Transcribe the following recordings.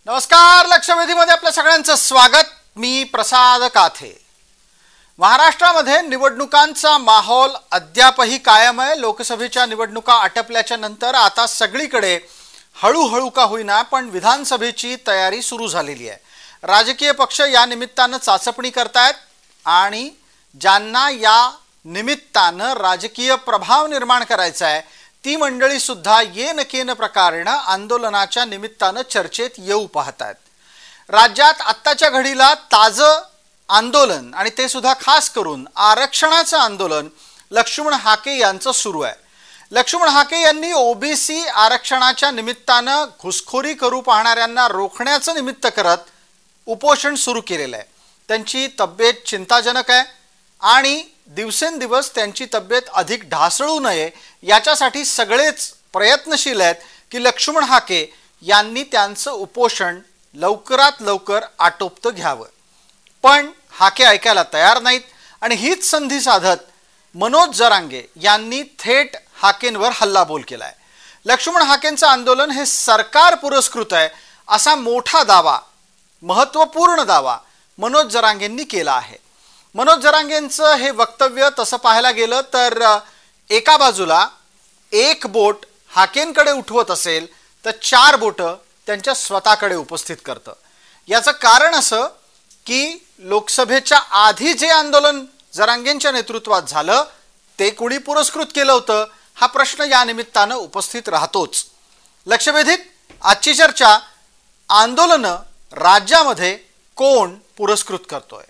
नमस्कार. लक्षवेधीमध्ये आपल्या सगळ्यांचं स्वागत. मी प्रसाद काथे. महाराष्ट्रामध्ये निवडणुकांचा माहोल अद्यापही कायम आहे. लोकसभेच्या निवडणुका आटपल्याच्या नंतर आता सगळीकडे हळूहळू का होईना पण विधानसभेची तयारी सुरू झालेली आहे. राजकीय पक्ष या निमित्तानं चाचपणी करतायत आणि ज्यांना या निमित्तानं राजकीय प्रभाव निर्माण करायचा आहे ती मंडळी सुद्धा येन केन प्रकारेनं आंदोलनाच्या निमित्तानं चर्चेत येऊ पाहतात. राज्यात आत्ताच्या घडीला ताजं आंदोलन आणि ते सुद्धा खास करून आरक्षणाचं आंदोलन लक्ष्मण हाके यांचं सुरू आहे. लक्ष्मण हाके यांनी ओबीसी आरक्षणाच्या निमित्तानं घुसखोरी करू पाहणाऱ्यांना रोखण्याचं निमित्त करत उपोषण सुरू केलेलं आहे. त्यांची तब्येत चिंताजनक आहे आणि दिवसेंदिवस त्यांची तब्येत अधिक ढासळू नये याच्यासाठी सगळेच प्रयत्नशील आहेत की लक्ष्मण हाके यांनी त्यांचं उपोषण लवकरात लवकर आटोपतं घ्यावं. पण हाके ऐकायला तयार नाहीत आणि हीच संधी साधत मनोज जरांगे यांनी थेट हाकेंवर हल्लाबोल केला आहे. लक्ष्मण हाकेंचं आंदोलन हे सरकार पुरस्कृत आहे असा मोठा दावा, महत्त्वपूर्ण दावा मनोज जरांगेंनी केला आहे. मनोज जरांगेंचं हे वक्तव्य तसं पाहायला गेलं तर एका बाजूला एक बोट हाकेंकडे उठवत असेल तर चार बोटं त्यांच्या स्वतःकडे उपस्थित करतं. याचं कारण असं की लोकसभेच्या आधी जे आंदोलन जरांगेंच्या नेतृत्वात झालं ते कुणी पुरस्कृत केलं होतं हा प्रश्न या निमित्तानं उपस्थित राहतोच. लक्षवेधीत आजची चर्चा आंदोलनं राज्यामध्ये कोण पुरस्कृत करतोय.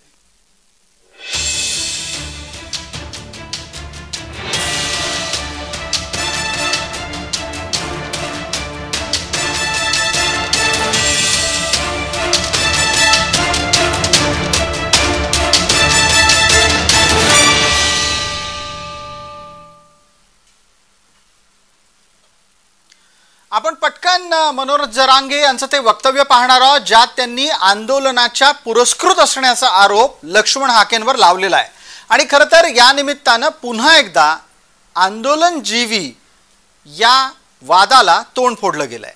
आपण पटकन मनोज जरांगे यांचं ते वक्तव्य पाहणार आहोत ज्यात त्यांनी आंदोलनाच्या पुरस्कृत असण्याचा आरोप लक्ष्मण हाकेंवर लावलेला आहे. आणि खरं तर या निमित्तानं पुन्हा एकदा आंदोलन जीवी या वादाला तोंड फोडलं गेलंय.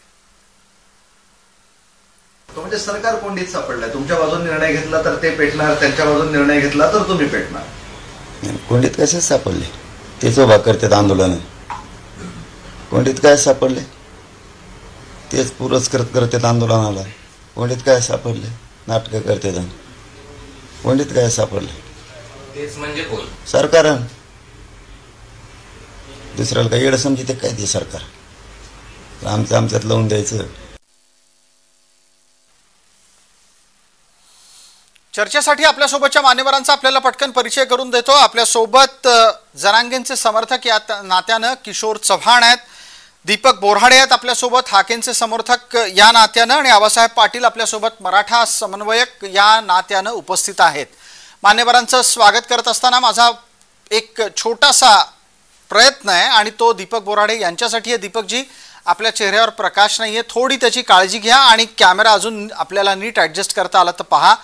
म्हणजे सरकार कोंडीत सापडलंय. तुमच्या बाजूने निर्णय घेतला तर ते पेटणार, त्यांच्या बाजूने निर्णय घेतला तर तुम्ही पेटणार. कोंडीत कसे सापडले तेच उभा करतात आंदोलन. कोंडीत काय सापडले तेच पुरस्कृत करतात आंदोलनाला. कोंडीत काय सापडले नाटकं करतात. कोंडीत काय सापडले तेच म्हणजे कोण सरकार. दुसऱ्याला काही येडं समजते काय ते सरकार आमच्यात लावून द्यायचं. चर्चेसाठी आपल्यासोबतच्या मान्यवरांचा आपल्याला पटकन परिचय करून देतो. आपल्यासोबत जरांगेंचे समर्थक या नात्यानं किशोर चव्हाण आहेत, दीपक बोऱ्हाडे आहेत आपल्यासोबत हाकेंचे समर्थक या नात्यानं, आणि आबासाहेब पाटील आपल्यासोबत मराठा समन्वयक या नात्यानं उपस्थित आहेत. मान्यवरांचं स्वागत करत असताना माझा एक छोटासा प्रयत्न आहे आणि तो दीपक बोऱ्हाडे यांच्यासाठी आहे. दीपकजी, आपल्या चेहऱ्यावर प्रकाश नाही आहे, थोडी त्याची काळजी घ्या आणि कॅमेरा अजून आपल्याला नीट ॲडजस्ट करता आला तर पहा.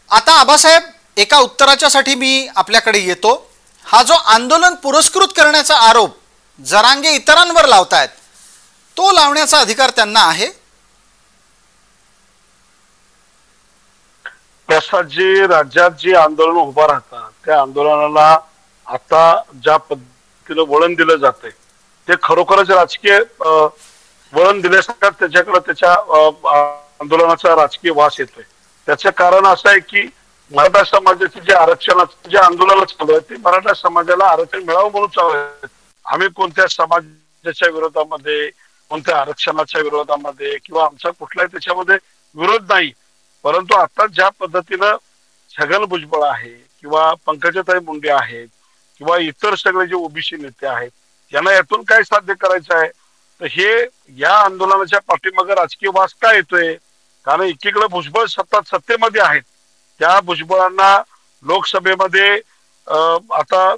आता आबासाहेब, एका उत्तराच्यासाठी मी आपल्याकडे येतो. हा जो आंदोलन पुरस्कृत करण्याचा आरोप जरांगे इतरांवर लावतायत तो लावण्याचा अधिकार त्यांना आहे. जी राज्यात जी आंदोलन उभा राहतात त्या आंदोलनाला आता ज्या पद्धतीनं वळण दिलं जातंय ते खरोखरच राजकीय वळण दिल्यासारखं त्याच्याकडे त्याच्या आंदोलनाचा राजकीय वास येतोय. त्याचं कारण असं आहे की मराठा समाजाचे जे आरक्षणाचं जे आंदोलन चालू आहे ते मराठा समाजाला आरक्षण मिळावं म्हणून चालू आहे. आम्ही कोणत्या समाजाच्या विरोधामध्ये, कोणत्या आरक्षणाच्या विरोधामध्ये किंवा आमचा कुठलाही त्याच्यामध्ये विरोध नाही. परंतु आता ज्या पद्धतीनं छगन भुजबळ आहे किंवा पंकजाताई मुंडे आहेत किंवा इतर सगळे जे ओबीसी नेते आहेत यांना यातून काय साध्य करायचं आहे तर हे या आंदोलनाच्या पाठीमागे राजकीय वास का येतोय. कारण एकीकडे भुजबळ सत्तेमध्ये आहेत, त्या भुजबळांना लोकसभेमध्ये आता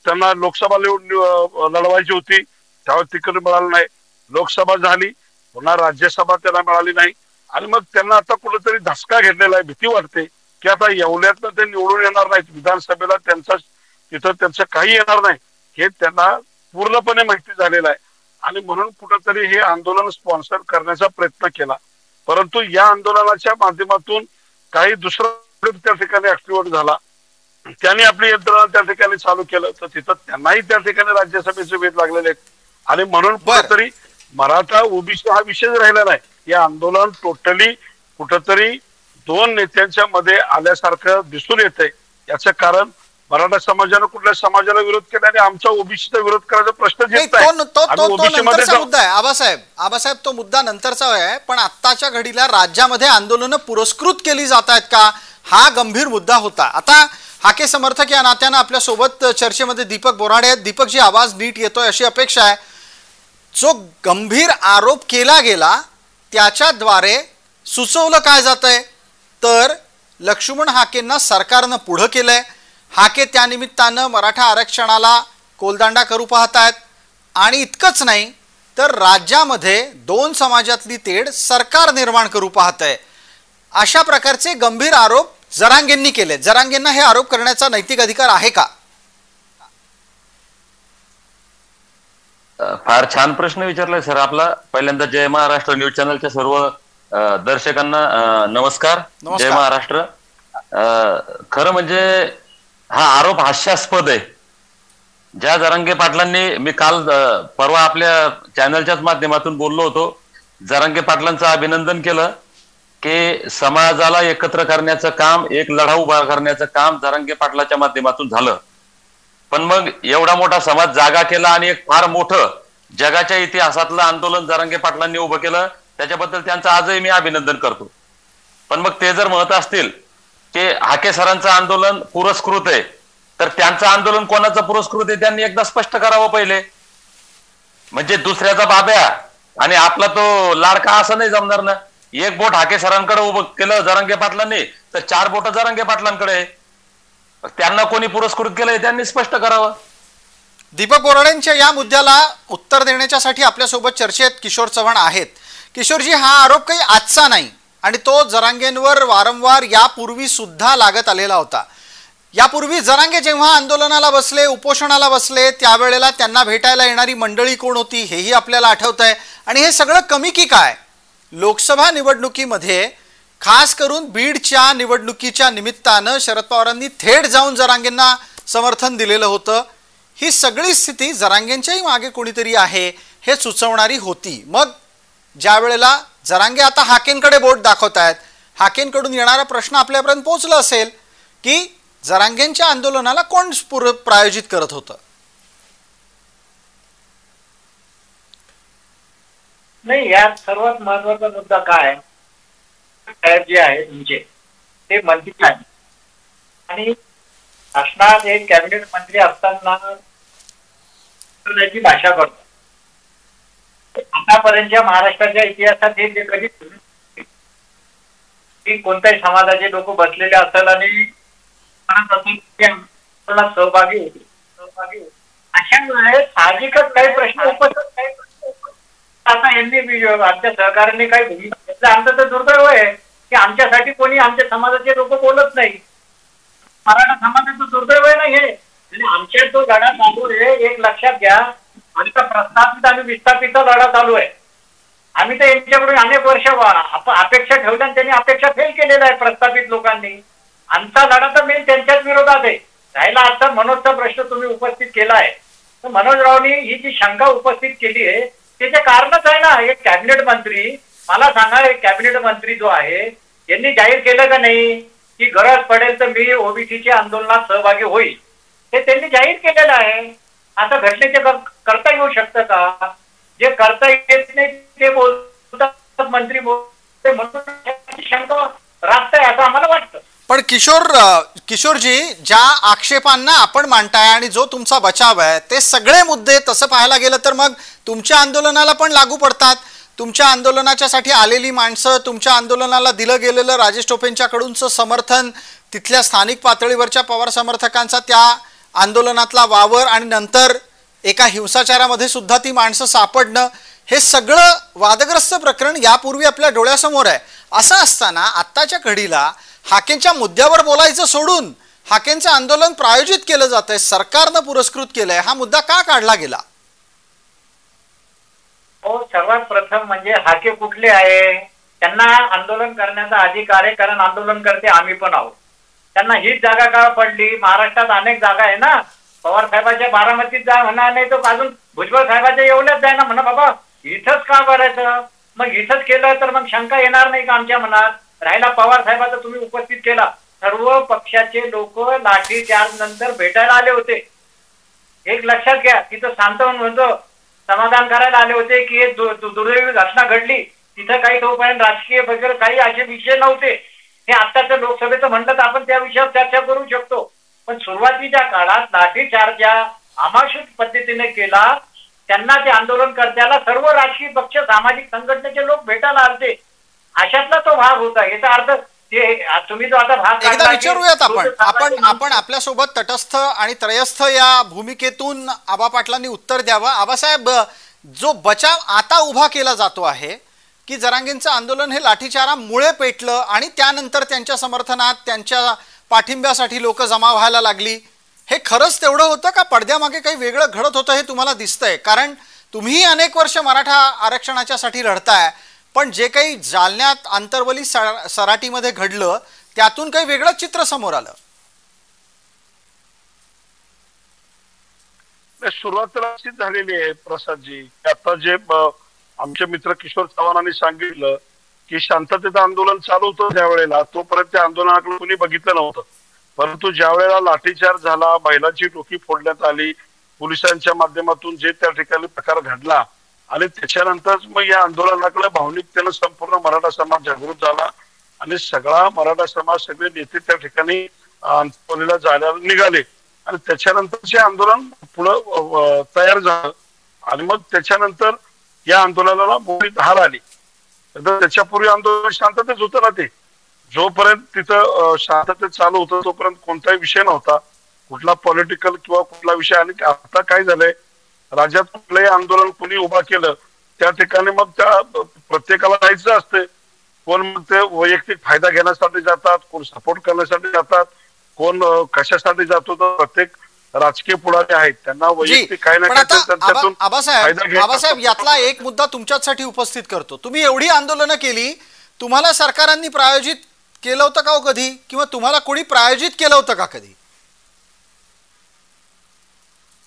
त्यांना लोकसभा लढवायची होती त्यावेळेस तिकीट मिळालं नाही. लोकसभा झाली, पुन्हा राज्यसभा त्यांना मिळाली नाही आणि मग त्यांना आता कुठेतरी धसका घेतलेला आहे. भीती वाटते की आता एवढ्यातनं ते निवडून येणार नाहीत, विधानसभेला त्यांचा तिथं त्यांचं काही येणार नाही हे त्यांना पूर्णपणे माहिती झालेलं आहे. आणि म्हणून कुठंतरी हे आंदोलन स्पॉन्सर करण्याचा प्रयत्न केला. परंतु या आंदोलनाच्या माध्यमातून काही दुसरा त्या ठिकाणी ऍक्टिव्हेट झाला, त्यांनी आपली यंत्रणा त्या ठिकाणी चालू केलं, तर तिथं त्यांनाही त्या ठिकाणी राज्यसभेचे वेध लागलेले आहेत. आणि म्हणून कुठेतरी मराठा ओबीसी हा विषय राहिला नाही. हे आंदोलन टोटली कुठंतरी दोन नेत्यांच्या मध्ये आल्यासारखं दिसून येतंय. याचं कारण मराठा समाजानं कुठल्या समाजाला विरोध केला आणि आमचा ओबीसीचा विरोध करायचा प्रश्न येत नाही. मुद्दा आहे आबासाहेब, तो मुद्दा नंतरचा आहे. पण आत्ताच्या घडीला राज्यामध्ये आंदोलनं पुरस्कृत केली जात आहेत का, हा गंभीर मुद्दा होता. आता हाके समर्थक या नात्यानं आपल्या सोबत चर्चेमध्ये दीपक बोराडे आहेत. दीपकजी, आवाज नीट येतोय अशी अपेक्षा आहे. जो गंभीर आरोप केला गेला त्याच्याद्वारे सुचवलं काय जातंय तर लक्ष्मण हाकेंना सरकारनं पुढं केलंय. हाके त्यानिमित्तानं मराठा आरक्षणाला कोलदांडा करू पाहतायत आणि इतकंच नाही तर राज्यामध्ये दोन समाजातली तेढ सरकार निर्माण करू पाहतंय. अशा प्रकारचे गंभीर आरोप जरांगेंनी केले. जरांगेंना हे आरोप करण्याचा नैतिक अधिकार आहे का? फार छान प्रश्न विचारलाय सर आपला. पहिल्यांदा जय महाराष्ट्र न्यूज चॅनलच्या सर्व दर्शकांना नमस्कार. जय महाराष्ट्र. खरं म्हणजे हा आरोप हास्यास्पद आहे. ज्या जरांगे पाटलांनी, मी काल परवा आपल्या चॅनलच्याच माध्यमातून बोललो होतो, जरांगे पाटलांचं अभिनंदन केलं की समाजाला एकत्र करण्याचं काम, एक लढा उभा करण्याचं काम जरांगे पाटलाच्या माध्यमातून झालं. पण मग एवढा मोठा समाज जागा केला आणि एक फार मोठं जगाच्या इतिहासातलं आंदोलन जरांगे पाटलांनी उभं केलं, त्याच्याबद्दल त्यांचं आजही मी अभिनंदन करतो. पण मग ते जर म्हणत असतील की हाके सरांचं आंदोलन पुरस्कृत आहे, तर त्यांचं आंदोलन कोणाचं पुरस्कृत आहे त्यांनी एकदा स्पष्ट करावं पहिले. म्हणजे दुसऱ्याचा बाब्या आणि आपला तो लाडका असं नाही जमणार ना. एक बोट हाके सरांकडे उभं केलं जरांगे पाटलांनी तर 4 बोट जरांगे पाटलांकडे. त्यांना कोणी पुरस्कृत केलंय त्यांनी स्पष्ट करावं. दीपक बोराडेंच्या या मुद्द्याला उत्तर देण्याच्यासाठी आपल्यासोबत चर्चेत किशोर चव्हाण आहेत. किशोरजी, हा आरोप काही आजचा नाही आणि तो जरांगेंवर वारंवार यापूर्वी सुद्धा लागत आलेला होता. यापूर्वी जरांगे जेव्हा आंदोलनाला बसले, उपोषणाला बसले, त्यावेळेला त्यांना भेटायला येणारी मंडळी कोण होती हेही आपल्याला आठवत आहे. आणि हे सगळं कमी की काय, लोकसभा निवडणुकीमध्ये खास करून बीडच्या निवडणुकीच्या निमित्तानं शरद पवारांनी थेट जाऊन जरांगेंना समर्थन दिलेलं होतं. ही सगळी स्थिती जरांगेंच्याही मागे कोणीतरी आहे हे सुचवणारी होती. मग ज्या वेळेला जरांगे आता हाकेंकडे बोट दाखवत आहेत, हाकेंकडून येणारा प्रश्न आपल्यापर्यंत पोहोचला असेल की जरांगेंच्या आंदोलनाला कोण प्रायोजित करत होतं? नाही, यात सर्वात महत्वाचा मुद्दा काय, साहेब जे आहे तुमचे ते मंत्री आहेत आणि शासनात एक कॅबिनेट मंत्री असताना त्याची भाषा करतो. आतापर्यंतच्या महाराष्ट्राच्या इतिहासात हे जे कधी कोणत्याही समाजाचे लोक बसलेले असेल आणि सहभागी होते, अशा वेळेस साहजिकच काही प्रश्न उपस्थित. आता यांनी आमच्या सहकार्याने काही भूमिका घेतलं. आमचं तर दुर्दैव आहे की आमच्यासाठी कोणी आमच्या समाजाचे लोक बोलत नाही. मराठा समाजाचं दुर्दैव आहे ना हे. आमच्या जो लढा चालू आहे, एक लक्षात घ्या, आमचा प्रस्थापित आणि विस्थापितचा लढा चालू आहे. आम्ही तर यांच्याकडून अनेक वर्ष अपेक्षा ठेवल्या आणि त्यांनी अपेक्षा फेल केलेल्या आहे प्रस्थापित लोकांनी. आमचा लढा तर मेन त्यांच्याच विरोधात आहे. राहिला आता मनोजचा प्रश्न तुम्ही उपस्थित केला आहे, तर मनोजरावनी ही जी शंका उपस्थित केली आहे त्याचे कारणच आहे ना. एक कॅबिनेट मंत्री, मला सांगा, एक कॅबिनेट मंत्री जो आहे यांनी जाहीर केलं का नाही की गरज पडेल तर मी ओबीसीच्या आंदोलनात सहभागी होईल? हे त्यांनी जाहीर केलेलं आहे. आता घटनेचे करता येऊ शकतं का? जे करता येत नाही ते बोलतात मंत्री बोलते म्हणून शंका राखताय असं आम्हाला वाटतं. पण किशोरजी, ज्या आक्षेपांना आपण मांडताय आणि जो तुमचा बचाव आहे ते सगळे मुद्दे तसं पाहायला गेलं तर मग तुमच्या आंदोलनाला पण लागू पडतात. तुमच्या आंदोलनाच्यासाठी आलेली माणसं, तुमच्या आंदोलनाला दिलं गेलेलं राजेश टोपेंच्याकडूनचं समर्थन, तिथल्या स्थानिक पातळीवरच्या पवार समर्थकांचा त्या आंदोलनातला वावर आणि नंतर एका हिंसाचारामध्ये सुद्धा ती माणसं सापडणं, हे सगळं वादग्रस्त प्रकरण यापूर्वी आपल्या डोळ्यासमोर आहे. असं असताना आत्ताच्या घडीला हाकेंच्या मुद्द्यावर बोलायचं सोडून हाकेंचं आंदोलन प्रायोजित केलं जातंय, सरकारनं पुरस्कृत केलंय, हा मुद्दा का काढला गेला? हो, सर्वात प्रथम म्हणजे हाके कुठले आहे त्यांना आंदोलन करण्याचा अधिकार आहे, कारण आंदोलन करते आम्ही पण आहोत. त्यांना हीच जागा का पडली? महाराष्ट्रात अनेक जागा आहे ना. पवार साहेबांच्या बारामतीत जा म्हणा, नाही तर अजून भुजबळ साहेबांच्या एवढ्याच जाय ना म्हणा. बाबा इथंच का करायचं? मग इथंच केलं तर मग शंका येणार नाही का आमच्या मनात? राहिला पवार साहेबाचा तुम्ही उपस्थित केला, सर्व पक्षाचे लोक लाठीचार्ज नंतर भेटायला आले होते. एक लक्षात घ्या, तिथं सांत्वन म्हणतो समाधान करायला आले होते की हे दुर्दैवी घटना घडली. तिथं काही तोपर्यंत राजकीय वगैरे काही असे विषय नव्हते. हे आत्ताचं लोकसभेचं म्हणलं तर आपण त्या विषयावर चर्चा करू शकतो. पण सुरुवातीच्या काळात लाठीचार्ज ज्या आमाशूत पद्धतीने केला, त्यांना ते आंदोलनकर्त्याला सर्व राजकीय पक्ष सामाजिक संघटनेचे लोक भेटायला आलते. अशातला तो भाग होता. याचा अर्थ ते तुम्ही जो आता भाग एकदा विचारूयात आपण आपल्यासोबत तटस्थ आणि त्रयस्थ या भूमिकेतून आबा पाटलांनी उत्तर द्यावं. आबासाहेब, जो बचाव आता उभा केला जातो आहे की जरांगेंचं आंदोलन हे लाठीचारामुळे पेटलं आणि त्यानंतर त्यांच्या समर्थनात त्यांच्या पाठिंब्यासाठी लोक जमा व्हायला लागली, हे खरंच तेवढं होतं का पडद्यामागे काही वेगळं घडत होतं हे तुम्हाला दिसतंय? कारण तुम्ही अनेक वर्ष मराठा आरक्षणाच्यासाठी लढताय, पण जे काही जालन्यात आंतरवली सराटीमध्ये घडलं त्यातून काही वेगळं चित्र समोर आलं. सुरुवातीला अशीच झालेली आहे प्रसादजी. आता जे आमचे मित्र किशोर चव्हाणांनी सांगितलं की शांततेचं आंदोलन चालू होतं त्यावेळेला, तोपर्यंत त्या आंदोलनाकडे कुणी बघितलं नव्हतं. परंतु ज्या वेळेला लाठीचार्ज झाला, बैलाची टोकी फोडण्यात आली, पोलिसांच्या माध्यमातून जे त्या ठिकाणी प्रकार घडला आणि त्याच्यानंतर मग या आंदोलनाकडे भावनिकतेनं संपूर्ण मराठा समाज जागृत झाला आणि सगळा मराठा समाज, सगळे नेते त्या ठिकाणी आंदोलनाला जायला निघाले आणि त्याच्यानंतरचे आंदोलन पुढं तयार झालं आणि मग त्याच्यानंतर या आंदोलनाला मोठी धार आली. तर त्याच्यापूर्वी आंदोलन शांततेत होतं ना. ते जोपर्यंत तिथं शांततेत चालू होतं तोपर्यंत कोणताही विषय नव्हता, कुठला पॉलिटिकल किंवा कुठला विषय. आणि आता काय झालंय, राज्यात कुठलंही आंदोलन कुणी उभा केलं त्या ठिकाणी मग त्या प्रत्येकाला जायचं असते. कोण मग ते वैयक्तिक फायदा घेण्यासाठी जातात, कोण सपोर्ट करण्यासाठी जातात, कोण कशासाठी जातो. तर प्रत्येक राजकीय पुढारी आहेत, त्यांना वैयक्तिक काही ना काही. आबासाहेब, यातला एक मुद्दा तुमच्यासाठी उपस्थित करतो. तुम्ही एवढी आंदोलनं केली, तुम्हाला सरकारांनी प्रायोजित केलं होतं का हो कधी, किंवा तुम्हाला कोणी प्रायोजित केलं होतं का कधी?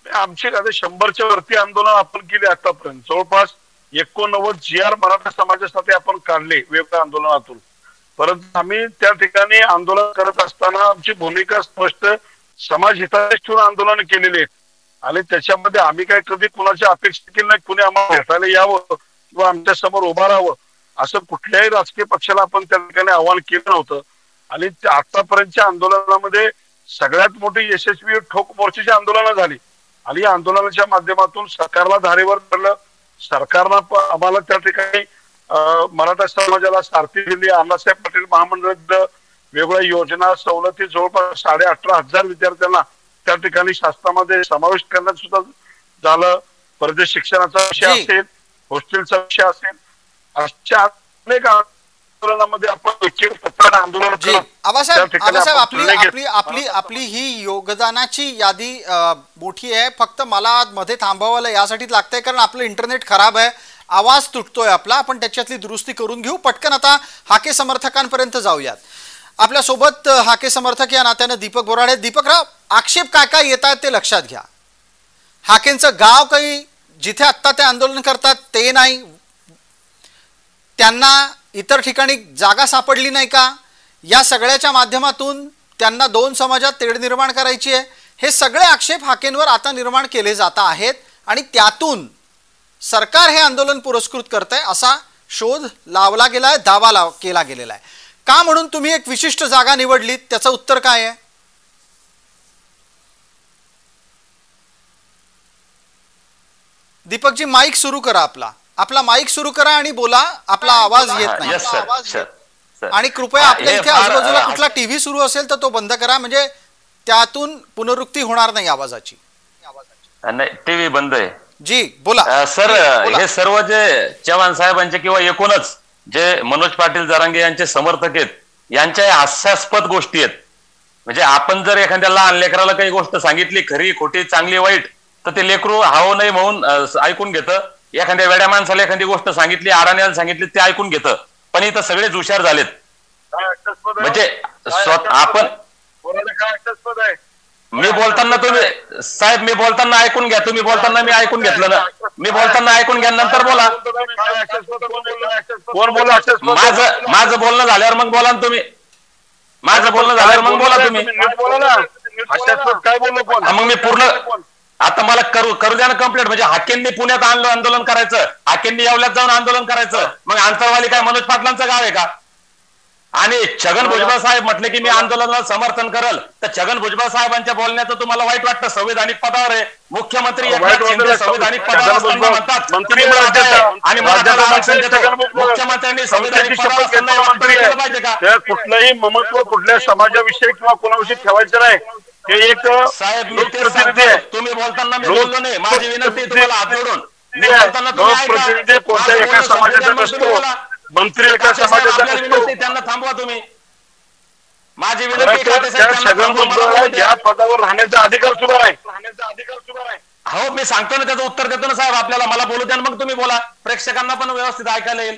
आमचे आता 100च्या वरती आंदोलन आपण केले आतापर्यंत. जवळपास 89 GR मराठा समाजासाठी आपण काढले वेगवेगळ्या आंदोलनातून. परंतु आम्ही त्या ठिकाणी आंदोलन करत असताना आमची भूमिका स्पष्ट समाज हिताचे ठेवून आंदोलन केलेले आहेत आणि त्याच्यामध्ये आम्ही काय कधी कुणाची अपेक्षा केली नाही. कुणी आम्हाला भेटायला यावं किंवा आमच्या समोर उभं राहावं असं कुठल्याही राजकीय पक्षाला आपण त्या ठिकाणी आवाहन केलं नव्हतं. आणि आतापर्यंतच्या आंदोलनामध्ये सगळ्यात मोठी यशस्वी ठोक मोर्चाची आंदोलनं झाली आणि या आंदोलनाच्या माध्यमातून सरकारला धारेवर धरलं. सरकारनं आम्हाला त्या ठिकाणी मराठा समाजाला सारथी दिली, अण्णासाहेब पाटील महामंडळ दिलं, वेगवेगळ्या योजना सवलती जवळपास 18,500 विद्यार्थ्यांना त्या ठिकाणी शासनामध्ये समाविष्ट करण्यात सुद्धा झालं. परदेश शिक्षणाचा विषय असेल, हॉस्टेलचा विषय असेल, अशा अनेक आंदोलनामध्ये आपण आंदोलन. आपली ही योगदानाची यादी मोठी आहे. फक्त मला मध्ये थांबवायला यासाठी लागतंय कारण आपलं इंटरनेट खराब आहे, आवाज तुटतोय आपला. आपण त्याच्यातली दुरुस्ती करून घेऊ. पटकन आता हाके समर्थकांपर्यंत जाऊयात. आपल्या सोबत हाके समर्थक या नात्यानं दीपक बोराडे. दीपकराव, आक्षेप काय काय येत आहेत ते लक्षात घ्या. हाकेंचं गाव काही जिथे आत्ता ते आंदोलन करतात ते नाही, त्यांना इतर ठिकाणी जागा सापडली नाही का, या सगळ्याच्या माध्यमातून त्यांना दोन समाजात तेढ निर्माण करायची आहे, हे सगळे आक्षेप हाकेंवर आता निर्माण केले जात आहेत आणि त्यातून सरकार हे आंदोलन पुरस्कृत करतंय असा शोध लावला गेलाय, दावा केला गेलेला आहे. का म्हणून तुम्ही एक विशिष्ट जागा निवडलीत, त्याचं उत्तर काय आहे? दीपकजी, माईक सुरू करा. आपला माईक सुरू करा आणि बोला. आपला आवाज येत नाही. आणि कृपया आपल्या इथे आजूबाजूला कुठला टीव्ही सुरू असेल तर तो बंद करा, म्हणजे त्यातून पुनरुक्ती होणार नाही आवाजाची. नाही, टीव्ही बंद आहे. जी बोला सर. हे सर्व जे चव्हाण साहेबांचे किंवा एकूणच जे मनोज पाटील जरांगे यांचे समर्थक आहेत, यांच्या हास्यास्पद गोष्टी आहेत. म्हणजे आपण जर एखाद्या लहान लेकराला काही गोष्ट सांगितली, खरी खोटी चांगली वाईट, तर ते लेकरू हाव नाही म्हणून ऐकून घेतं. एखाद्या वेड्या माणसाला एखादी गोष्ट सांगितली, आडाण्याला सांगितली, ते ऐकून घेतं. पण इथं सगळेच हुशार झालेत. काय हास्यास्पद आहे? म्हणजे आपण बोलायला काय हास्यास्पद आहे? मी बोलताना तुम्ही साहेब मी बोलताना ऐकून घ्या. तुम्ही बोलताना मी ऐकून घेतलं ना. मी बोलताना ऐकून घ्या नंतर बोला. काय हास्यास्पद? कोण बोलला हास्यास्पद? माझं बोलणं झाल्यावर मग बोला ना तुम्ही. माझं बोलणं झाल्यावर मग बोला तुम्ही. नीट बोला ना. हास्यास्पद काय बोललो कोण? मग मी पूर्ण आता मला करू द्या ना कंप्लेंट. म्हणजे हाकेंनी पुण्यात आणलं आंदोलन करायचं, हाकेंनी येवल्यात जाऊन आंदोलन करायचं, मग आंतरवाली काय मनोज पाटलांचं गाव आहे का? आणि छगन भुजबळ साहेब म्हटले की मी आंदोलनाला समर्थन करल, तर छगन भुजबळ साहेबांच्या बोलण्याचं तुम्हाला वाईट वाटतं? संविधानिक पदावर आहे मुख्यमंत्री एकनाथ शिंदे, संविधानिक पदावर असताना म्हणतात आणि मराठा आरक्षण देतो. मुख्यमंत्र्यांनी संविधानिक पदावर असताना मंत्री केलं पाहिजे का? त्या कुठलंही ममत्व कुठल्या समाजाविषयी किंवा कोणाविषयी ठेवायचं नाही. ते एक साहेब मी तेच सांगतो. तुम्ही बोलताना मी बोललो नाही. माझी विनंती तुम्हाला हात जोडून मी बोलताना तुम्ही लोकप्रतिनिधी कोणत्या एका समाजाचा नसतो, मंत्री एका समाजाचा नसतो. त्यांना थांबवा तुम्ही. माझी त्या विनंती छगन भुजबळला ज्या पदावर राहण्याचा अधिकार सुद्धा नाही. हो मी सांगतो ना, त्याचं उत्तर देतो ना साहेब आपल्याला. मला बोलू द्या मग तुम्ही बोला. प्रेक्षकांना पण व्यवस्थित ऐकायला येईल.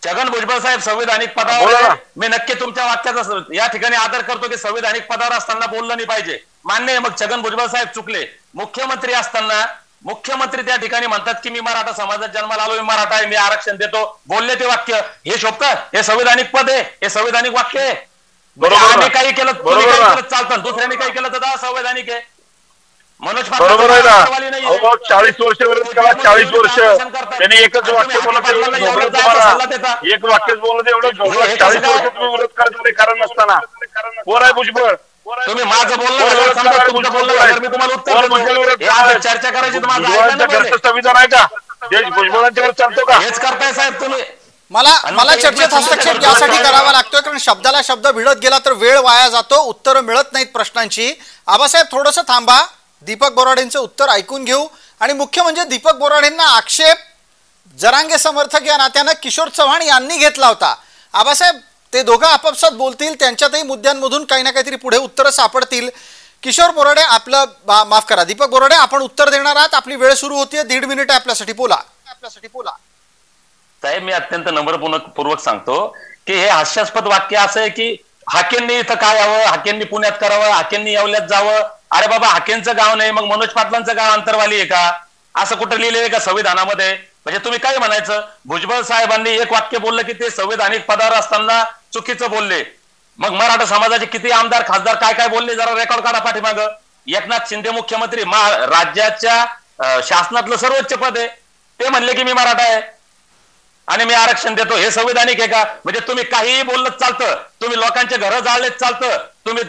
छगन भुजबळ साहेब संविधानिक पदावर, मी नक्की तुमच्या वाक्याचा या ठिकाणी आदर करतो की संविधानिक पदावर असताना बोललं नाही पाहिजे, मान्य आहे. मग छगन भुजबळ साहेब चुकले. मुख्यमंत्री असताना मुख्यमंत्री त्या ठिकाणी म्हणतात की मी मराठा समाजात जन्माला आलो, मी मराठा आहे, मी आरक्षण देतो, बोलले ते वाक्य हे शोभतं? हे संविधानिक पद आहे, हे संविधानिक वाक्य आहे. आम्ही काही केलं चालतं, दुसऱ्याने काही केलं तर संवैधानिक आहे. मनोज बरोबर आहे ना. 40 वर्ष विरोध केला, 40 वर्ष त्यांनी एकच वाक्य बोलत एक वाक्यच बोलत एवढं 40 वर्ष तुम्ही विरोध करता कारण नसताना. कोण आहे भुजबळ? तुम्ही माझं बोलणं चर्चा करायची घरचं संविधान आहे का? भुजबळांच्याकडे चालतो का? हेच करताय साहेब तुम्ही. मला चर्चेत हस्तक्षेप यासाठी करावा लागतोय कारण शब्दाला शब्द भिडत गेला तर वेळ वाया जातो, उत्तरं मिळत नाहीत प्रश्नांची. आबासाहेब थोडंसं थांबा, दीपक बोराडेंचं उत्तर ऐकून घेऊ. आणि मुख्य म्हणजे दीपक बोराडेंना आक्षेप जरांगे समर्थक या नात्यानं किशोर चव्हाण यांनी घेतला होता. आबासाहेब ते दोघं आपापसात बोलतील, त्यांच्यातही मुद्द्यांमधून काही ना काहीतरी पुढे उत्तरं सापडतील. किशोर बोराडे आपलं माफ करा दीपक बोराडे आपण उत्तर देणार आहात. आपली वेळ सुरू होतीये, 1.5 मिनिट आहे आपल्यासाठी, बोला. साहेब मी अत्यंत नम्रपूर्वक सांगतो की हे हास्यास्पद वाक्य असं आहे की हाकेंनी इथं काय यावं, हाकेंनी पुण्यात करावं, हाकेंनी येवल्यात जावं. अरे बाबा हाकेंचं गाव नाही, मग मनोज पाटलांचं गाव अंतरवाली आहे का? असं कुठं लिहिलेलं आहे का संविधानामध्ये? म्हणजे तुम्ही काय म्हणायचं? भुजबळ साहेबांनी एक वाक्य बोललं की ते संविधानिक पदावर असताना चुकीचं बोलले. मग मराठा समाजाचे किती आमदार खासदार काय काय बोलले जरा रेकॉर्ड काढा पाठीमाग. एकनाथ शिंदे मुख्यमंत्री, राज्याच्या शासनातलं सर्वोच्च पद आहे, ते म्हणले की मी मराठा आहे आणि मी आरक्षण देतो. हे संविधानिक आहे का? म्हणजे तुम्ही काहीही बोललं चालतं, तुम्ही लोकांचे घरं जाळलेत चालतं, तुम्ही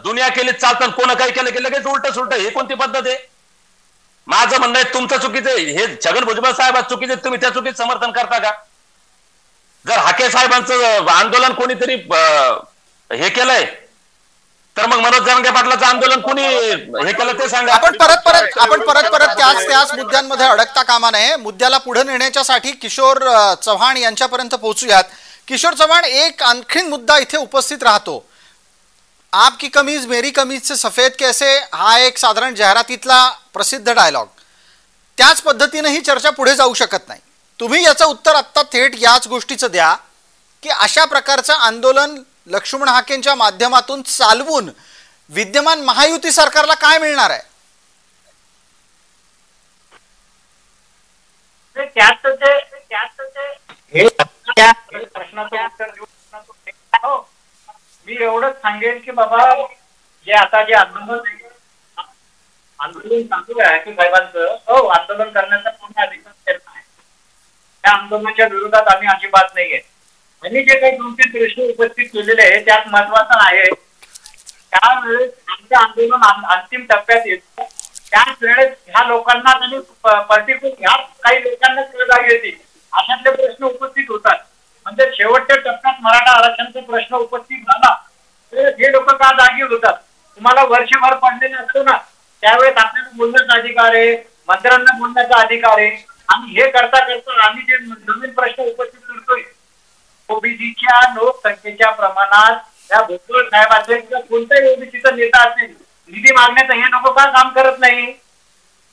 दुनिया केलीच चालतं, कोण काही केलं की लगेच उलट सुलट. हे कोणती पद्धत आहे? माझं म्हणणं आहे तुमचं चुकीचं आहे, हे छगन भुजबळ साहेब चुकीचे, तुम्ही त्या चुकीचं समर्थन करता का? जर हाके साहेबांचं आंदोलन कोणीतरी हे केलंय तर मग मनोज जरांगे पाटलाचं आंदोलन कोणी हे केलं ते सांगा. आपण परत त्याच मुद्द्यांमध्ये अडकता कामा नये. मुद्द्याला पुढे नेण्याच्यासाठी किशोर चव्हाण यांच्यापर्यंत पोहोचूयात. किशोर चव्हाण, एक आणखीन मुद्दा इथे उपस्थित राहतो. आपकी कमीज मेरी कमीज से सफेद कैसे हा एक साधारण जाहिरातीतला प्रसिद्ध डायलॉग. त्याच पद्धतीने ही चर्चा पुढे जाऊ शकत नाही. तुम्ही याचं उत्तर आत्ता थेट याच गोष्टीचं द्या की अशा प्रकारचं आंदोलन लक्ष्मण हाकेंच्या माध्यमातून चालवून विद्यमान महायुती सरकारला काय मिळणार आहे? मी एवढंच सांगेन की बाबा जे आता जे आंदोलन चालू आहे की साहेबांचं, हो आंदोलन करण्याचा पूर्ण अधिकार त्यांना आहे. त्या आंदोलनाच्या विरोधात आम्ही अजिबात नाहीये. त्यांनी जे काही 2-3 प्रश्न उपस्थित केलेले आहे त्यात महत्वाचं आहे त्यावेळेस आमचं आंदोलन अंतिम टप्प्यात येतं त्याच वेळेस ह्या लोकांना त्यांनी पर्टिक्युलर ह्या काही लोकांना जागी येते अशातले प्रश्न उपस्थित होतात. म्हणजे शेवटच्या टप्प्यात मराठा आरक्षणाचा प्रश्न उपस्थित झाला तर हे लोक का जागी होतात? तुम्हाला वर्षभर पडलेले असतो ना, त्यावेळेस आपल्याला बोलण्याचा अधिकार आहे, मंत्र्यांना बोलण्याचा अधिकार आहे. आणि हे करता करता आम्ही जे नवीन प्रश्न उपस्थित करतोय ओबीसीच्या लोकसंख्येच्या प्रमाणात त्या भुजबळ साहेबांचे किंवा कोणत्याही ओबीसीचा नेता असेल निधी मागण्याचं हे लोक का काम करत नाही?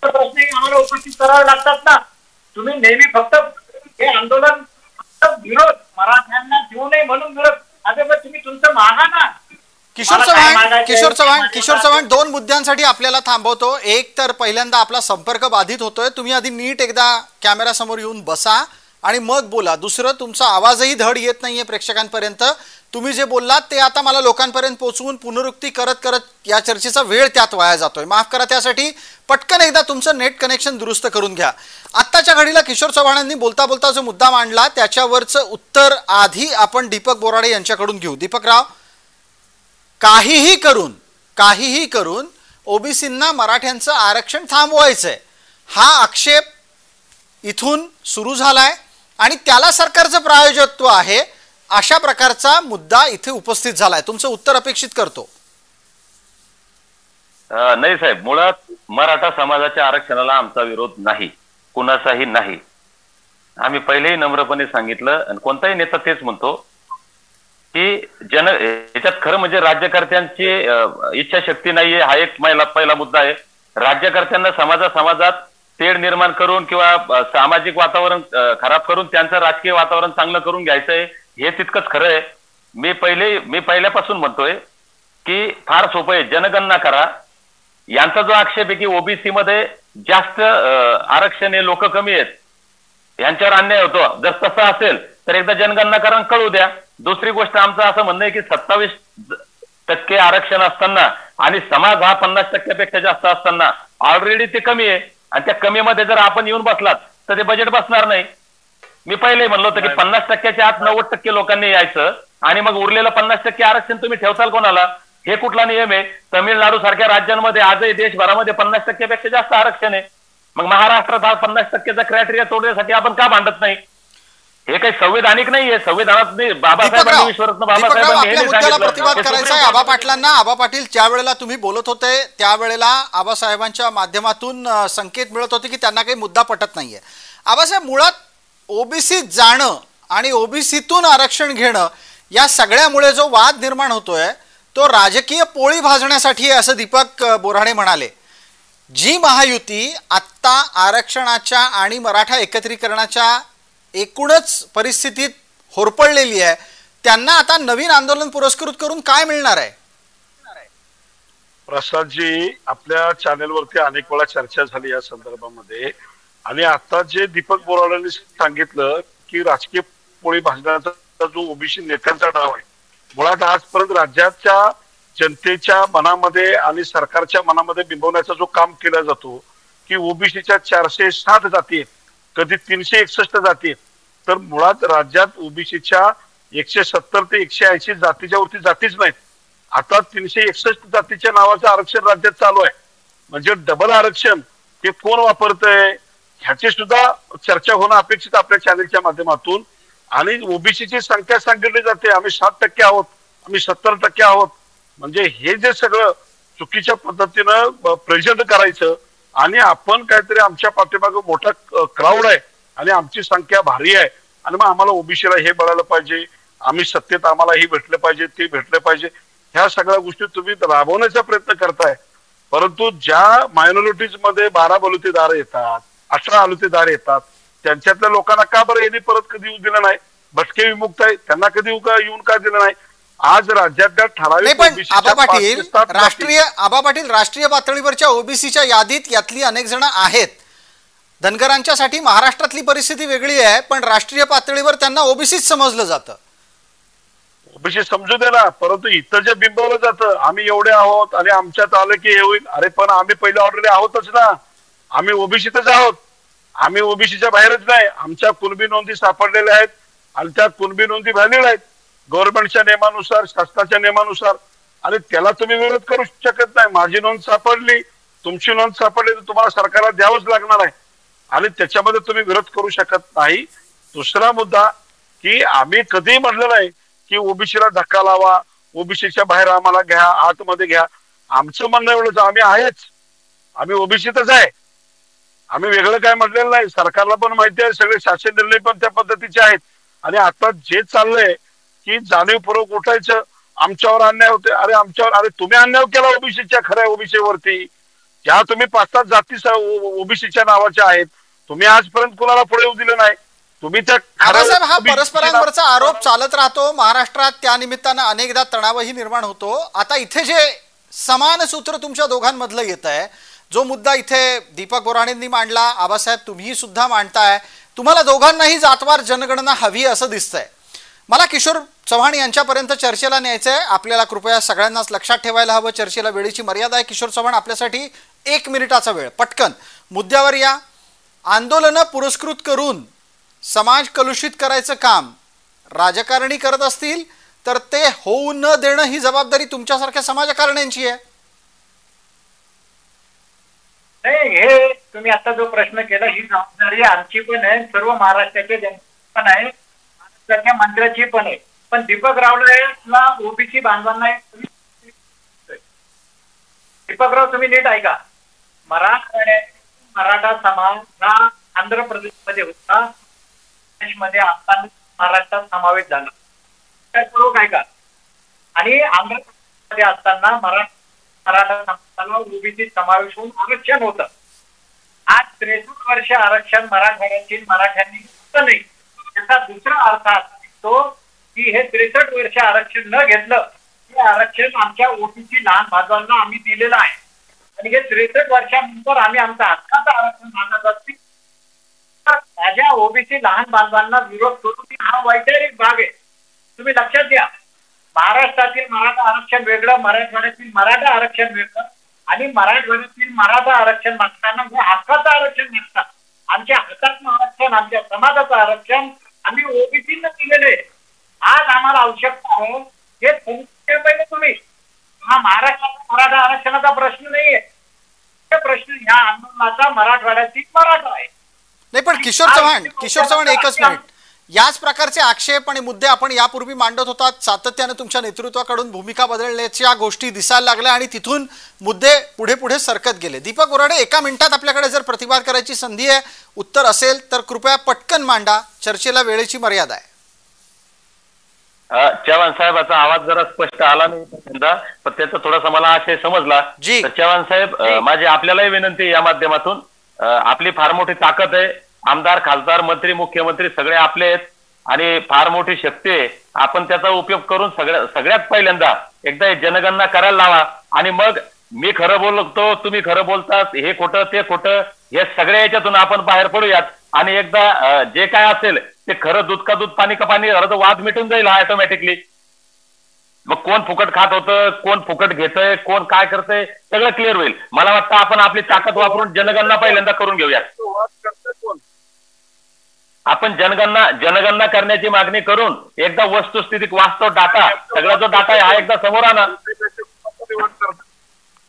प्रश्न आम्हाला उपस्थित करावे लागतात ना. तुम्ही नेहमी फक्त हे आंदोलन विरोध मराठ्यांना देऊ नये म्हणून विरोध. अरे पण तुम्ही तुमचं मागा ना. किशोर चव्हाण 2 मुद्द्यांसाठी आपल्याला थांबवतो. एक तर पहिल्यांदा आपला संपर्क बाधित होतोय, तुम्ही आधी नीट एकदा कॅमेरा समोर येऊन बसा आणि मग बोला. दुसरं, तुमचा आवाजही धड येत नाहीये प्रेक्षकांपर्यंत. तुम्ही जे बोललात ते आता मला लोकांपर्यंत पोहोचवून पुनरुक्ती करत करत या चर्चेचा वेळ त्यात वाया जातोय. माफ करा, त्यासाठी पटकन एकदा तुमचं नेट कनेक्शन दुरुस्त करून घ्या. आत्ताच्या घडीला किशोर चव्हाणांनी बोलता बोलता जो मुद्दा मांडला त्याच्यावरचं उत्तर आधी आपण दीपक बोराडे यांच्याकडून घेऊ. दीपकराव, काहीही करून ओबीसींना मराठ्यांचं आरक्षण थांबवायचंय हा आक्षेप इथून सुरू झालाय आणि त्याला सरकारचं प्रायोजकत्व आहे अशा प्रकारचा मुद्दा इथे उपस्थित झालाय. तुमचं उत्तर अपेक्षित करतो. नाही साहेब, मुळात मराठा समाजाच्या आरक्षणाला आमचा विरोध नाही, कुणाचाही नाही. आम्ही पहिलेही नम्रपणे सांगितलं आणि कोणताही नेता तेच म्हणतो की याच्यात खरं म्हणजे राज्यकर्त्यांची इच्छाशक्ती नाहीये. हा एक पहिला मुद्दा आहे. राज्यकर्त्यांना समाजात तेढ निर्माण करून किंवा सामाजिक वातावरण खराब करून त्यांचं राजकीय वातावरण चांगलं करून घ्यायचंय हे तितकंच खरं आहे. मी पहिल्यापासून म्हणतोय की फार सोपं आहे. जनगणना करा. यांचा जो आक्षेप आहे की ओबीसी मध्ये जास्त आरक्षण आहे, लोक कमी आहेत, यांच्यावर अन्याय होतो, जर तसं असेल तर एकदा जनगणना करा, कळू द्या. दुसरी गोष्ट, आमचं असं म्हणणं आहे की 27% आरक्षण असताना आणि समाज हा 50%पेक्षा जास्त असताना ऑलरेडी ते कमी आहे आणि त्या कमीमध्ये जर आपण येऊन बसलात तर ते बजेट बसणार नाही. मी पहिले म्हणलो होतं की 50%च्या आत 90% लोकांनी यायचं आणि मग उरलेलं 50% आरक्षण तुम्ही ठेवताल कोणाला? हे कुठला नियम आहे? तामिळनाडू सारख्या राज्यांमध्ये आजही देशभरामध्ये 50%पेक्षा जास्त आरक्षण आहे. मग महाराष्ट्रात हा 50%चा क्रायटेरिया तोडण्यासाठी आपण का भांडत नाही? हे काही संविधानिक नाहीये. संविधानात बाबासाहेबांनी विश्वरत्न बाबासाहेबांनी प्रतिवाद करायचा आहे आबा पाटलांना. आबा पाटील, ज्या वेळेला तुम्ही बोलत होते त्यावेळेला आबासाहेबांच्या माध्यमातून संकेत मिळत होते की त्यांना काही मुद्दा पटत नाहीये. आबासाहेब, मुळात ओबीसी जाणं आणि ओबीसीतून आरक्षण घेणं या सगळ्यामुळे जो वाद निर्माण होतोय तो राजकीय पोळी भाजण्यासाठी आहे असं दीपक बोराडे म्हणाले. जी महायुती आत्ता आरक्षणाच्या आणि मराठा एकत्रीकरणाच्या एकूणच परिस्थितीत होरपळलेली आहे त्यांना आता नवीन आंदोलन पुरस्कृत करून काय मिळणार आहे? प्रसादजी, आपल्या चॅनेलवरती अनेक वेळा चर्चा झाली या संदर्भामध्ये आणि आता जे दीपक बोराडेंनी सांगितलं की राजकीय पोळी भाजण्याचा जो ओबीसी नेत्यांचा डाव आहे, मुळात आजपर्यंत राज्याच्या जनतेच्या मनामध्ये आणि सरकारच्या मनामध्ये बिंबवण्याचा जो काम केला जातो की ओबीसीच्या 407 जाती आहेत, कधी 361 जाती आहेत, तर मुळात राज्यात ओबीसीच्या 170 ते 180 जातीच्या वरती जातीच नाहीत. आता 361 जातीच्या नावाचं आरक्षण राज्यात चालू आहे. म्हणजे डबल आरक्षण हे कोण वापरतंय ह्याची सुद्धा चर्चा होणं अपेक्षित आपल्या चॅनेलच्या माध्यमातून. आणि ओबीसीची संख्या सांगितली जाते, आम्ही 7% आहोत, आम्ही 70% आहोत. म्हणजे हे जे सगळं चुकीच्या पद्धतीनं प्रेझेंट करायचं आणि आपण काहीतरी आमच्या पाठीमागे मोठा क्राऊड आहे आणि आमची संख्या भारी आहे आणि मग आम्हाला ओबीसीला हे बळायला पाहिजे, आम्ही सत्तेत आम्हाला हे भेटलं पाहिजे, ते भेटलं पाहिजे, ह्या सगळ्या गोष्टी तुम्ही राबवण्याचा प्रयत्न करताय. परंतु ज्या मायनॉरिटीज मध्ये 12 बलुतेदार येतात, 18 बलुतेदार येतात, त्यांच्यातल्या लोकांना का बरं यांनी परत कधी येऊ दिलं नाही? भटके विमुक्त आहे, त्यांना कधी येऊन का दिलं नाही? आज राज्यातल्या ठराविक आबा पाटील राष्ट्रीय पातळीवरच्या ओबीसीच्या यादीत यातली अनेक जण आहेत. धनगरांच्यासाठी महाराष्ट्रातली परिस्थिती वेगळी आहे, पण राष्ट्रीय पातळीवर त्यांना ओबीसीच समजलं जातं. ओबीसी समजू दे ना, परंतु इथं जे बिंबवलं जातं आम्ही एवढे आहोत आणि आमच्यात आलं की हे होईल. अरे पण आम्ही पहिले ऑलरेडी आहोतच ना, आम्ही ओबीसीतच आहोत, आम्ही ओबीसीच्या बाहेरच नाही. आमच्या कुणबी नोंदी सापडलेल्या आहेत आणि त्या कुणबी नोंदी व्हॅलिड आहेत गव्हर्नमेंटच्या नियमानुसार, शासनाच्या नियमानुसार, आणि त्याला तुम्ही विरोध करू शकत नाही. माझी नोंद सापडली, तुमची नोंद सापडली तर तुम्हाला सरकारला द्यावंच लागणार आहे आणि त्याच्यामध्ये तुम्ही विरोध करू शकत नाही. दुसरा मुद्दा की आम्ही कधीही म्हटलं नाही की ओबीसीला धक्का लावा, ओबीसीच्या बाहेर आम्हाला घ्या, आतमध्ये घ्या. आमचं म्हणणं एवढंच, आम्ही आहेच, आम्ही ओबीसीतच आहे, आम्ही वेगळं काय म्हटलेलं नाही. सरकारला पण माहिती आहे, सगळे शासन निर्णय पण त्या पद्धतीचे आहेत. आणि आता जे चाललंय की जाणीवपूर्वक उठायचं, आमच्यावर अन्याय होते, अरे आमच्यावर, अरे तुम्ही अन्याय केला ओबीसीच्या खऱ्या ओबीसी वरती, ज्या तुम्ही 5-7 जाती ओबीसीच्या नावाच्या आहेत, तुम्ही आजपर्यंत कुणाला पुढे येऊ दिलं नाही. तुम्ही त्या आबासाहेब, हा परस्परांवरचा आरोप चालत राहतो महाराष्ट्रात, त्या निमित्तानं अनेकदा तणावही निर्माण होतो. आता इथे जे समान सूत्र तुमच्या दोघांमधलं येत आहे, जो मुद्दा इथे दीपक बोराणेंनी मांडला, आबासाहेब तुम्ही सुद्धा मांडताय, तुम्हाला दोघांनाही जातवार जनगणना हवी असं दिसतंय. मला किशोर चव्हाण यांच्यापर्यंत चर्चेला न्यायचंय. आपल्याला कृपया सगळ्यांनाच लक्षात ठेवायला हवं, चर्चेला वेळेची मर्यादा आहे. किशोर चव्हाण, आपल्यासाठी 1 मिनिटाचा वेळ, पटकन मुद्द्यावर या. आंदोलनं पुरस्कृत करून समाज कलुषित करायचं काम राजकारणी करत असतील तर ते होऊ न देणं ही जबाबदारी तुमच्यासारख्या समाजकारण्यांची आहे. नाही, हे तुम्ही आता जो प्रश्न केला ही जबाबदारी आमची पण आहे, सर्व महाराष्ट्राच्या जनतेची पण आहे, महाराष्ट्राच्या मंत्र्याची पण आहे. पण दीपक रावला ओबीसी बांधवांना दीपकराव तुम्ही नीट ऐका. मराठा समाज हा आंध्र प्रदेशमध्ये होता, मध्ये असताना महाराष्ट्रात समावेश झाला, काय का, आणि आंध्र प्रदेशमध्ये असताना मराठा समाजाला ओबीसी समावेश होऊन आरक्षण होतं. आज 63 वर्ष आरक्षण मराठ्यांनी घेतलं नाही. त्याचा दुसरा अर्थ असा निघतो की हे 63 वर्ष आरक्षण न घेतलं, हे आरक्षण आमच्या ओबीसी लहान बांधवांना आम्ही दिलेलं आहे, आणि हे 63 वर्षानंतर आम्ही आमचं हक्काचं आरक्षण मागत असतील तर माझ्या ओबीसी लहान बांधवांना विरोध करून हा वैचारिक भाग आहे. तुम्ही लक्षात घ्या, महाराष्ट्रातील मराठा आरक्षण वेगळं, मराठवाड्यातील मराठा आरक्षण वेगळं, आणि मराठवाड्यातील मराठा आरक्षण मागताना हे हक्काचं आरक्षण मागतात. आमच्या हक्काचं आरक्षण, आमच्या समाजाचं आरक्षण आम्ही ओबीसीनं दिलेले. आज आम्हाला आवश्यकता आहे हे पाहिजे तुम्ही. हा महाराष्ट्राचा मराठा आरक्षणाचा प्रश्न नाहीये, प्रश्न ह्या आंदोलनाचा मराठवाड्यातील मराठा आहे. नाही, पण किशोर चव्हाण एकच मिनिट. याच प्रकारचे आक्षेप आणि मुद्दे आपण यापूर्वी मांडत होतात, सातत्याने तुमच्या नेतृत्वाकडून भूमिका बदलण्याच्या गोष्टी दिसायला लागल्या आणि तिथून मुद्दे पुढे पुढे सरकत गेले. दीपक बोराडे, 1 मिनिटात आपल्याकडे जर प्रतिवाद करायची संधी आहे, उत्तर असेल तर कृपया पटकन मांडा, चर्चेला वेळेची मर्यादा आहे. चव्हाण साहेबाचा आवाज जरा स्पष्ट आला नाही पण त्याचा थोडासा मला आशय समजला. तर चव्हाण साहेब, माझी आपल्यालाही विनंती आहे या माध्यमातून, आपली फार मोठी ताकद आहे, आमदार खासदार मंत्री मुख्यमंत्री सगळे आपले आहेत आणि फार मोठी शक्ती आहे. आपण त्याचा उपयोग करून सगळ्यात पहिल्यांदा एकदा जनगणना करायला लावा, आणि मग मी खरं बोलतो तुम्ही खरं बोलतात, हे खोटं ते खोटं, हे सगळ्या याच्यातून आपण बाहेर पडूयात, आणि एकदा जे काय असेल ते खरं दूध का दूध पाणी का पाणी झालं तर वाद मिटून जाईल हा ऑटोमॅटिकली. मग कोण फुकट खात होतं, कोण फुकट घेतंय, कोण काय करतंय, सगळं क्लिअर होईल. मला वाटतं आपण आपली ताकद वापरून जनगणना पहिल्यांदा करून घेऊयात. आपण जनगणना करण्याची मागणी करून एकदा वस्तुस्थिती, वास्तव डाटा, सगळा जो डाटा आहे हा एकदा समोर आणा.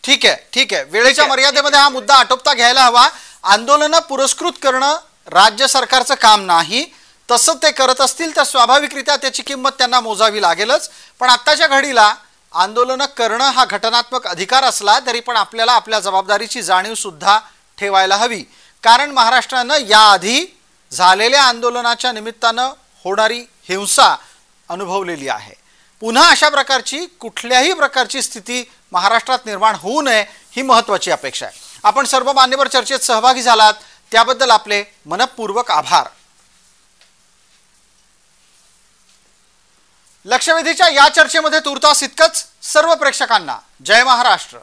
ठीक आहे, वेळेच्या मर्यादेमध्ये हा मुद्दा आटोपता घ्यायला हवा. आंदोलनं पुरस्कृत करणं राज्य सरकारचं काम नाही, तसं ते करत असतील तर स्वाभाविकरित्या त्याची किंमत त्यांना मोजावी लागेलच. पण आत्ताच्या घडीला आंदोलनं करणं हा घटनात्मक अधिकार असला तरी पण आपल्याला आपल्या जबाबदारीची जाणीव सुद्धा ठेवायला हवी, कारण महाराष्ट्रानं याआधी झालेल्या आंदोलनाच्या निमित्तानं होणारी हिंसा अनुभवलेली आहे. पुन्हा अशा प्रकारची कुठल्याही प्रकारची स्थिती महाराष्ट्रात निर्माण होऊ नये ही महत्त्वाची अपेक्षा आहे. आपण सर्व मान्यवर चर्चेत सहभागी झालात त्याबद्दल आपले मनपूर्वक आभार. लक्षवेधीच्या या चर्चेमध्ये तुर्तास इतकंच. सर्व प्रेक्षकांना जय महाराष्ट्र.